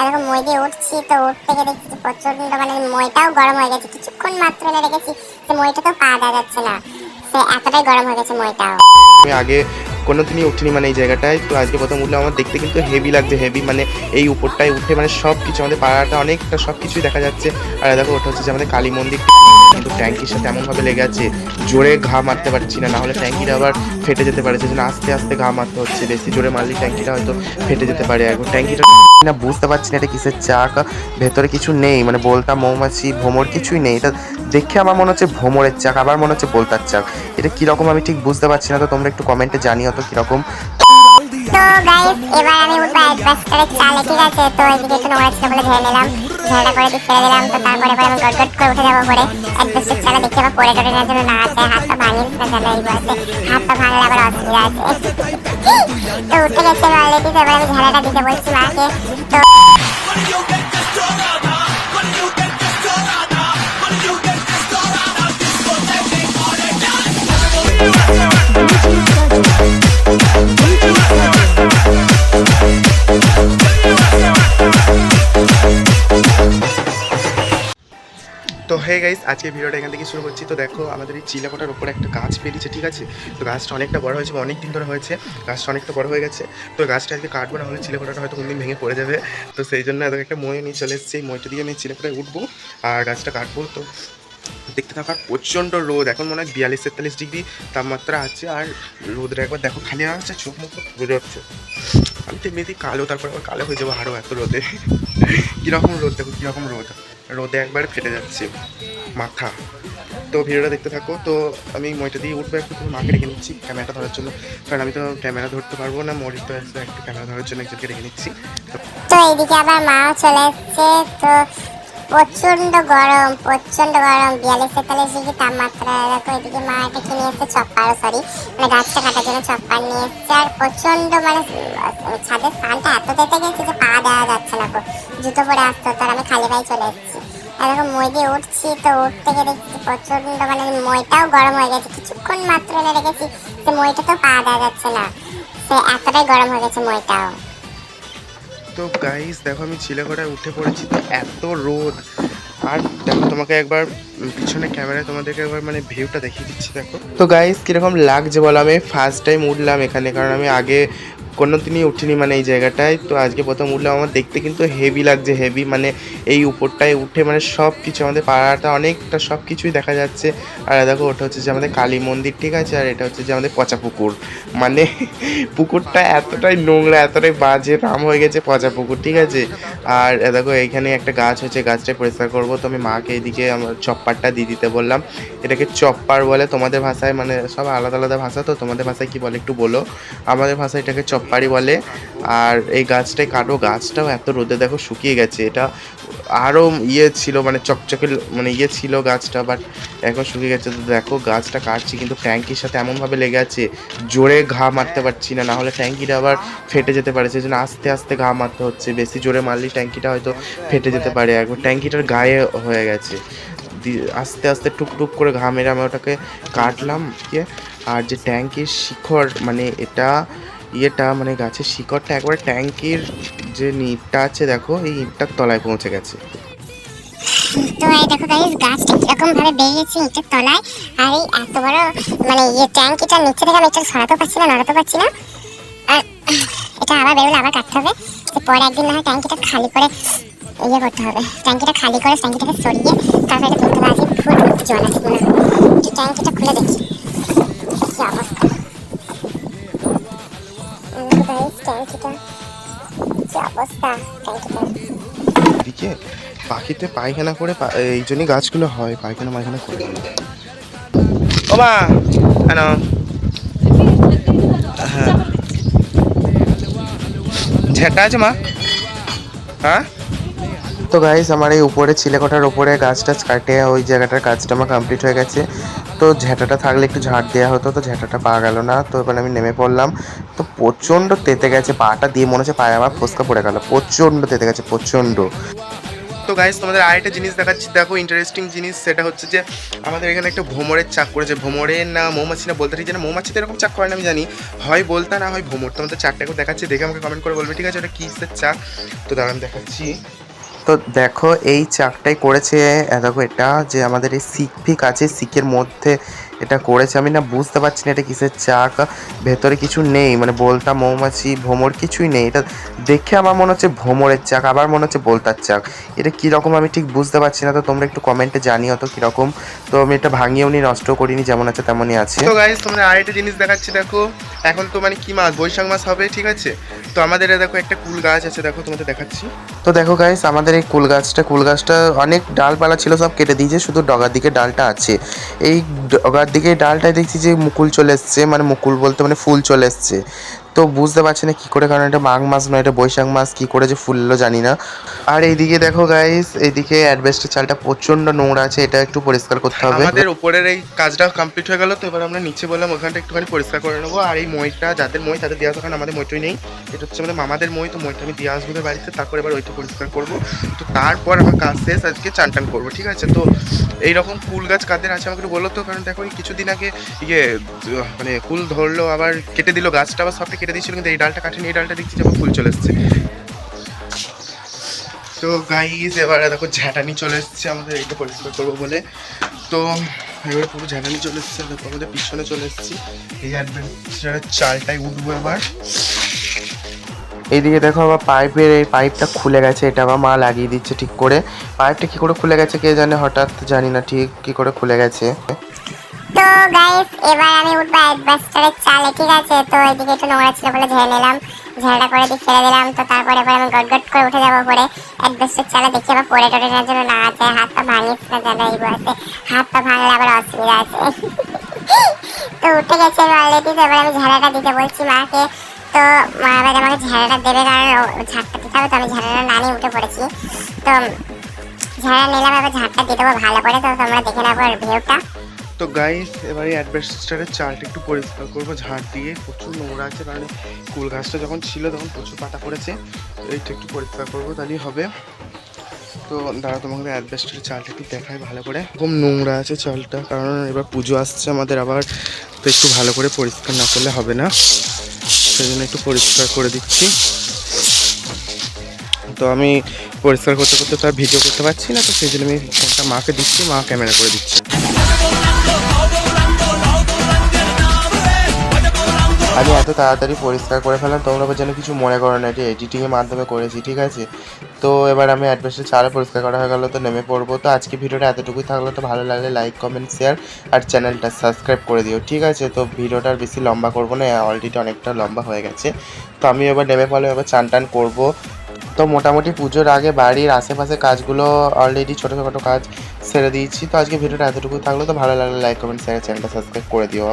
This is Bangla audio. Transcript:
এরকম মই দিয়ে উঠছি, তো উঠতে গিয়ে দেখছি প্রচন্ড মানে মইটাও গরম হয়ে গেছে। কিছুক্ষণ মাত্র এনে রেখেছি, যে মইটা তো পা দেওয়া যাচ্ছে না, সে এতটাই গরম হয়ে গেছে মইটাও। আমি আগে কোনোদিনই উঠিনি মানে এই জায়গাটায়, তো আজকে প্রথম উঠলে আমার দেখতে কিন্তু হেভি লাগছে, হেভি মানে এই উপরটায় উঠে মানে সব কিছু আমাদের পাড়াটা অনেকটা সব কিছুই দেখা যাচ্ছে। আর দেখো ওটা হচ্ছে যে আমাদের কালী মন্দির, কিন্তু ট্যাঙ্কির সাথে এমনভাবে লেগে আছে জোরে ঘা মারতে পারছি না, নাহলে ট্যাঙ্কিটা আবার ফেটে যেতে পারে, সেজন্য আস্তে আস্তে ঘা মারতে হচ্ছে। বেশি জোরে মারলে ট্যাঙ্কিটা হয়তো ফেটে যেতে পারে। এখন ট্যাঙ্কিটা না বুঝতে পারছি না এটা কিসের চাক, ভেতরে কিছু নেই, মানে বলতা মৌমাছি ভোমর কিছুই নেই। এটা দেখে আমার মনে হচ্ছে ভোমরের চাক, আবার মনে হচ্ছে বলতার চাক। এটা কিরকম আমি ঠিক বুঝতে পারছি না, তো তোমরা একটু কমেন্টে জানিও তো কিরকম। তো গাইস এবার আমি উঠবো অ্যাডভাস্টারের চালে, ঠিক আছে? তো এদিকে একটু নোংরা ছিল বলে ধরে নিলাম, ঝাড়া করে দিয়ে ফেলে দিলাম। তো তারপরে এবার আমি গট গট করে উঠে যাবো পরে অ্যাডভাস্টার চালে, দেখি আবার পরে টরে না যেন না আছে, হাত পা ভাঙিস না যেন, এই বয়সে হাত পা ভাঙলে আবার অসুবিধা আছে। তো উঠে গেছে অলরেডি, তো এবার আমি ঝাড়াটা দিতে বলছি মাকে। তো তো হে গাইস, আজকে ভিডিওটা এখান থেকে শুরু করছি। তো দেখো আমাদের এই চিলাকোটার উপরে একটা গাছ বেরিয়েছে, ঠিক আছে? তো গাছটা অনেকটা বড় হয়েছে, অনেক দিন ধরে হয়েছে, গাছটা অনেকটা বড় হয়ে গেছে। তো গাছটা আজকে কাটবো, না হলে চিলাকোটাটা হয়তো কোনদিন ভেঙে পড়ে যাবে। তো সেই জন্য এত একটা মই নিয়ে চলে এসেছি, এই মইটা দিয়ে আমি চিলাকোটায় উঠবো আর গাছটা কাটবো। তো দেখতে থাকার প্রচণ্ড রোদ, এখন মনে হয় 42-43 ডিগ্রি তাপমাত্রা আছে। আর রোদটা একবার দেখো, খালি আসছে চোখ মুখ বুঝে যাচ্ছে। আমি তো এমনিতেই কালো, তারপর আবার কালো হয়ে যাবো আরও এত রোদে। কীরকম রোদ দেখো, কীরকম রোদ, রোদে একবার ফেটে যাচ্ছে মাথা। তো ভিডিওটা দেখতে থাকো। তো আমি মইটা দিয়ে উঠবো, একটু তুমি মাকে রেখে নিচ্ছি ক্যামেরাটা ধরার জন্য, কারণ আমি তো ক্যামেরা ধরতে পারবো না, মরির তো আসলে একটু ক্যামেরা ধরার জন্য একজনকে রেখে নিচ্ছি। তো এইদিকে আবার মাও চলে এসছে। তো প্রচন্ড গরম, প্রচন্ড গরম, 42-43 ডিগ্রি তাপমাত্রা। দেখো এদিকে মা এটা কিনে এসছে চপ্পার, সরি মানে গাছটা কাটার জন্য চপ্পার নিয়ে এসছে। আর প্রচন্ড মানে ছাদের স্থানটা এত তেতে গেছে যে পা দেওয়া যাচ্ছে না, জুতো পরে আসতে হতো। আর আমি খালি পায়ে চলে এসেছি, এরকম মই দিয়ে উঠছি, তো উঠতে গিয়ে দেখছি প্রচন্ড মানে মইটাও গরম হয়ে গেছে। কিছুক্ষণ মাত্র এনে রেখেছি, যে মইটা তো পা দেওয়া যাচ্ছে না, সে এতটাই গরম হয়ে গেছে মইটাও। তো গাইস দেখো আমি চিলেকোঠায় উঠে পড়েছি, তো এত রোদ। আর দেখো তোমাকে একবার পিছনে ক্যামেরায় তোমাদেরকে একবার মানে ভিউটা দেখিয়ে দিচ্ছি, দেখো তো গাইস কীরকম লাগছে বলো। আমি ফার্স্ট টাইম উঠলাম এখানে, কারণ আমি আগে কোনো দিনই উঠিনি মানে এই জায়গাটায়। তো আজকে প্রথম উঠলাম, আমার দেখতে কিন্তু হেভি লাগছে, হেভি মানে এই উপরটায় উঠে মানে সব কিছু আমাদের পাড়াটা অনেকটা সব কিছুই দেখা যাচ্ছে। আর দেখো ওটা হচ্ছে যে আমাদের কালী মন্দির, ঠিক আছে? আর এটা হচ্ছে যে আমাদের পচা পুকুর, মানে পুকুরটা এতটাই নোংরা, এতটাই বাজে নাম হয়ে গেছে পচা পুকুর, ঠিক আছে? আর দেখো এইখানে একটা গাছ হচ্ছে, গাছটাই পরিষ্কার করবো। তো আমি মাকে এদিকে আমার চপ্পারটা দিয়ে দিতে বললাম। এটাকে চপ্পার বলে তোমাদের ভাষায়, মানে সব আলাদা আলাদা ভাষা, তো তোমাদের ভাষায় কী বলে একটু বলো। আমাদের ভাষায় এটাকে চপ্পারই বলে। আর এই গাছটাই কাটো, গাছটাও এত রোদে দেখো শুকিয়ে গেছে। এটা আরও ইয়ে ছিল মানে চকচকে মানে ইয়ে ছিল গাছটা, বাট এখন শুকিয়ে গেছে। তো দেখো গাছটা কাটছি, কিন্তু ট্যাঙ্কির সাথে এমনভাবে লেগে আছে জোরে ঘা মারতে পারছি না, নাহলে ট্যাঙ্কিটা আবার ফেটে যেতে পারে, সেই জন্য আস্তে আস্তে ঘা মারতে হচ্ছে। বেশি জোরে মারলেই ট্যাঙ্কিটা হয়তো ফেটে যেতে পারে, একবার ট্যাঙ্কিটার গায়ে হয়ে গেছে। আস্তে আস্তে টুকটুক করে ঘা মেরে আমি ওটাকে কাটলাম কি। আর যে ট্যাঙ্কির শিখর মানে এটা ইয়েটা মানে গাছের শিকড়টা একবার ট্যাঙ্কির যে ইঁটটা আছে দেখো, এই ইঁটটার তলায় পৌঁছে গেছে। তো এই দেখো গাইস গাছটা কিরকম ভাবে বেরিয়েছে ইটের তলায়। আর এই এত বড় মানে ইয়ে ট্যাঙ্কিটা নিচে থেকে আমি এটা সরাতে পারছি না, নড়াতে পারছি না। আর এটা আবার বেরোলে আবার কাটতে হবে, পরে একদিন না হয় ট্যাঙ্কিটা খালি করে ইয়ে করতে হবে, ট্যাঙ্কিটা খালি করে ট্যাঙ্কিটাকে সরিয়ে তারপরে এটা তুলতে হবে। ফুল ভর্তি জল আছে কিনা, একটু ট্যাঙ্কিটা খুলে দেখি কি অবস্থা। গাইস ট্যাঙ্কিটা কি অবস্থা, ট্যাঙ্কিটা এদিকে পাখিতে পায়খানা করে এই জন্যই গাছগুলো হয়, পায়খানা মায়খানা করে। ও মা কেন, হ্যাঁ ঝেঁটা আছে মা, হ্যাঁ। তো গাইস আমার এই উপরে চিলেকোঠার ওপরে গাছ টাছ কাটে ওই জায়গাটার কাজটা আমার কমপ্লিট হয়ে গেছে। তো ঝেঁটাটা থাকলে একটু ঝাড় দেওয়া হতো, তো ঝেঁটাটা পাওয়া গেল না। তো এবার আমি নেমে পড়লাম। তো প্রচণ্ড তেতে গেছে পাটা দিয়ে, মনে হচ্ছে পায়ে আমার ফোসকা পড়ে গেল, প্রচণ্ড তেতে গেছে প্রচণ্ড। তো তো গাইস তোমাদের আরেকটা জিনিস দেখাচ্ছি, দেখো ইন্টারেস্টিং জিনিস, সেটা হচ্ছে যে আমাদের এখানে একটা ভোমরের চাক করেছে। ভোমরের না মৌমাছি না বলতে ঠিক না, মৌমাছি তো এরকম চাক করে না আমি জানি, হয় বলতা না হয় ভোমর। তোমাদের চাকটা একটু দেখাচ্ছি, দেখে আমাকে কমেন্ট করে বলবে ঠিক আছে ওটা কিসের চাক। তো দাঁড়ান দেখাচ্ছি। তো দেখো এই চাকটাই করেছে, দেখো এটা যে আমাদের এই সিক ফিক আছে, সিকের মধ্যে এটা করেছে। আমি না বুঝতে পারছি না এটা কিসের চাক, ভেতরে কিছু নেই, মানে বলতা মৌমাছি ভোমর কিছুই নেই। এটা দেখে আমার মনে হচ্ছে ভোমরের চাক, আবার মনে হচ্ছে বলতার চাক। এটা কীরকম আমি ঠিক বুঝতে পারছি না, তো তোমরা একটু কমেন্টে জানিও তো কীরকম। তো আমি এটা ভাঙিয়েও নি, নষ্ট করিনি, যেমন আছে তেমনই আছে। তো গাইস তোমরা আরেকটা জিনিস দেখাচ্ছি, দেখো এখন তো মানে কি মাস, বৈশাখ মাস হবে ঠিক আছে। তো আমাদের দেখো একটা কুল গাছ আছে, দেখো তোমাদের দেখাচ্ছি। তো দেখো গাইস আমাদের এই কুল গাছটা অনেক ডালপালা ছিল, সব কেটে দিয়েছে, শুধু ডগার দিকে ডালটা আছে। এই ডগার দিকে ডালটায় দেখছি যে মুকুল চলে এসছে, মানে মুকুল বলতে মানে ফুল চলে এসছে। তো বুঝতে পারছি না কী করে, কারণ এটা মাঘ মাস নয়, এটা বৈশাখ মাস, কী করে যে ফুললো জানি না। আর এইদিকে দেখো গাইস, এইদিকে অ্যাডভেস্টের চালটা প্রচণ্ড নোংরা আছে, এটা একটু পরিষ্কার করতে হবে। আমাদের উপরের এই কাজটা কমপ্লিট হয়ে গেল, তো এবার আমরা নিচে বললাম ওখানটা একটুখানি পরিষ্কার করে নেবো। আর এই মইটা যাদের মই তাদের দিয়ে আসবো, কারণ আমাদের মইটাই নেই, এটা হচ্ছে আমাদের মামাদের মই, তো মইটা আমি দিয়ে আসবো বাড়িতে, তারপর এবার ওইটা পরিষ্কার করবো। তো তারপর আমার কাজ শেষ, আজকে চান টান করবো ঠিক আছে। তো এইরকম কুল গাছ কাদের আছে আমাকে একটু বলো তো, কারণ দেখো এই কিছুদিন আগে মানে ফুল ধরলো, আবার কেটে দিল গাছটা, আবার সবটা কেটে দিয়েছিল, কিন্তু এই ডালটা কাটেনি, এই ডালটা দেখছি যেমন ফুল চলে এসছে। তো গাইস এবারে দেখো ঝাঁটানি চলে এসছে আমাদের এইটা পরিষ্কার করবো বলে। তো এবারে পুরো ঝাঁটানি চলে এসছে, দেখো আমাদের পিছনে চলে এসেছি, এই অ্যাডভেঞ্চারের চালটাই উঠবো এবার। এইদিকে দেখো আবার পাইপের এই পাইপটা খুলে গেছে, এটা আমার মা লাগিয়ে দিচ্ছে ঠিক করে। পাইপটা কী করে খুলে গেছে কে জানে, হঠাৎ জানি না ঠিক কী করে খুলে গেছে। তো গাইস এবার আমি উঠবো অ্যাডভেস্টারের চালে ঠিক আছে। তো এদিকে একটু নোংরা ছিল বলে ঝেড়ে নিলাম, ঝেড়াটা করে দিয়ে ফেলে দিলাম। তো তারপরে এবার আমি গট করে উঠে যাবো পরে অ্যাডভেস্টার চালে, দেখি আবার পরে টোরে নেওয়ার জন্য না আছে, হাত পা ভাঙিস না জানা, এই বয়সে হাত পা ভাঙলে আবার অসুবিধা আছে। তো উঠে গেছে অলরেডি, তো এবার আমি ঝাড়াটা দিতে বলছি মাকে। তো মা এবার আমাকে ঝাড়াটা দেবে, কারণ ঝাড়টা দিতে হবে, তো আমি ঝাড়াটা না নিয়ে উঠে পড়েছি। তো ঝাড়া নিলাম, এবার ঝাড়টা দিয়ে দেবো ভালো করে। তো তোমরা দেখে নেবো ভিউটা। তো গাইস এবারে অ্যাডভেস্টারের চালটা একটু পরিষ্কার করবো ঝাড় দিয়ে, প্রচুর নোংরা আছে, কারণ কুল গাছটা যখন ছিল তখন প্রচুর পাতা পড়েছে। তো এইটা একটু পরিষ্কার করবো তাহলেই হবে। তো দাঁড়া তোমাকে অ্যাডভেস্টারের চালটা একটু দেখাই ভালো করে, খুব নোংরা আছে চালটা, কারণ এবার পুজো আসছে আমাদের আবার, তো একটু ভালো করে পরিষ্কার না করলে হবে না, সেই জন্য একটু পরিষ্কার করে দিচ্ছি। তো আমি পরিষ্কার করতে করতে তো আর ভিডিও করতে পারছি না, তো সেই জন্য আমি ফোনটা মাকে দিচ্ছি, মা ক্যামেরা করে দিচ্ছি। আমি এত তাড়াতাড়ি পরিষ্কার করে ফেললাম, তোমরা যেন কিছু মনে করো না, এটি এডিটিংয়ের মাধ্যমে করেছি ঠিক আছে। তো এবার আমি অ্যাডভেস্টার চালে পরিষ্কার করা হয়ে গেলো, তো নেমে পড়বো। তো আজকে ভিডিওটা এতটুকুই থাকলো, তো ভালো লাগলে লাইক কমেন্ট শেয়ার আর চ্যানেলটা সাবস্ক্রাইব করে দিও ঠিক আছে। তো ভিডিওটা আর বেশি লম্বা করবো না, অলরেডি অনেকটা লম্বা হয়ে গেছে। তো আমি এবার নেমে পড়লে এবার চান টান করবো। তো মোটামুটি পুজোর আগে বাড়ির আশেপাশে কাজগুলো অলরেডি ছোটো ছোটো কাজ সেরে দিয়েছি। তো আজকে ভিডিওটা এতটুকুই থাকলো, তো ভালো লাগলে লাইক কমেন্ট শেয়ার চ্যানেলটা সাবস্ক্রাইব করে দিও।